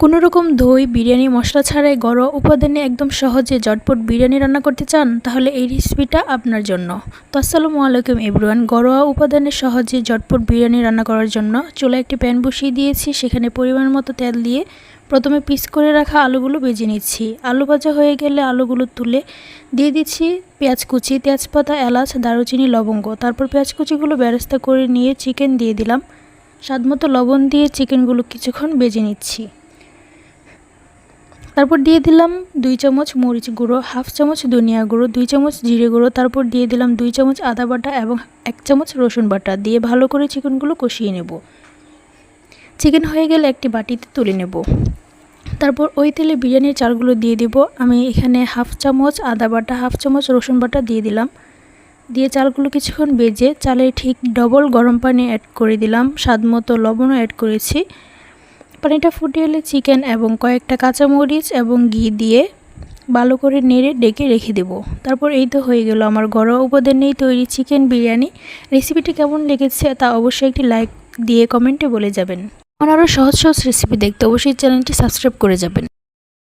কোনো রকম দই বিরিয়ানি মশলা ছাড়াই ঘরোয়া উপাদানে একদম সহজে ঝটপট বিরিয়ানি রান্না করতে চান, তাহলে এই রেসিপিটা আপনার জন্য। তো আসসালামু আলাইকুম এভরিওয়ান। ঘরোয়া উপাদানে সহজে ঝটপট বিরিয়ানি রান্না করার জন্য চুলায় একটি প্যান বসিয়ে দিয়েছি। সেখানে পরিমাণ মতো তেল দিয়ে প্রথমে পিস করে রাখা আলুগুলো ভেজে নিচ্ছি। আলু ভাজা হয়ে গেলে আলুগুলো তুলে দিয়ে দিচ্ছি পেঁয়াজ কুচি, তেজপাতা, এলাচ, দারুচিনি, লবঙ্গ। তারপর পেঁয়াজ কুচিগুলো বেরেস্তা করে নিয়ে চিকেন দিয়ে দিলাম। স্বাদমতো লবণ দিয়ে চিকেনগুলো কিছুক্ষণ ভেজে নিচ্ছি। তারপর দিয়ে দিলাম 2 চামচ মরিচ গুঁড়ো, হাফ চামচ ধনিয়া গুঁড়ো, 2 চামচ জিরে গুঁড়ো। তারপর দিয়ে দিলাম 2 চামচ আদা বাটা এবং 1 চামচ রসুন বাটা দিয়ে ভালো করে চিকেনগুলো কষিয়ে নেব। চিকেন হয়ে গেলে একটি বাটিতে তুলে নেব। তারপর ওই তেলে বিরিয়ানির চালগুলো দিয়ে দিব। আমি এখানে হাফ চামচ আদা বাটা, হাফ চামচ রসুন বাটা দিয়ে দিলাম। দিয়ে চালগুলো কিছুক্ষণ ভেজে চালে ঠিক ডবল গরম পানি অ্যাড করে দিলাম। স্বাদমতো লবণও অ্যাড করেছি। পানিটা ফুটে এলে চিকেন এবং কয়েকটা কাঁচামরিচ এবং ঘি দিয়ে ভালো করে নেড়ে ডেকে রেখে দেব। তারপর এই তো হয়ে গেল আমার ঘরোয়া উপাদানেই তৈরি চিকেন বিরিয়ানি। রেসিপিটি কেমন লেগেছে তা অবশ্যই একটি লাইক দিয়ে কমেন্টে বলে যাবেন। আরও সহজ সহজ রেসিপি দেখতে অবশ্যই চ্যানেলটি সাবস্ক্রাইব করে যাবেন।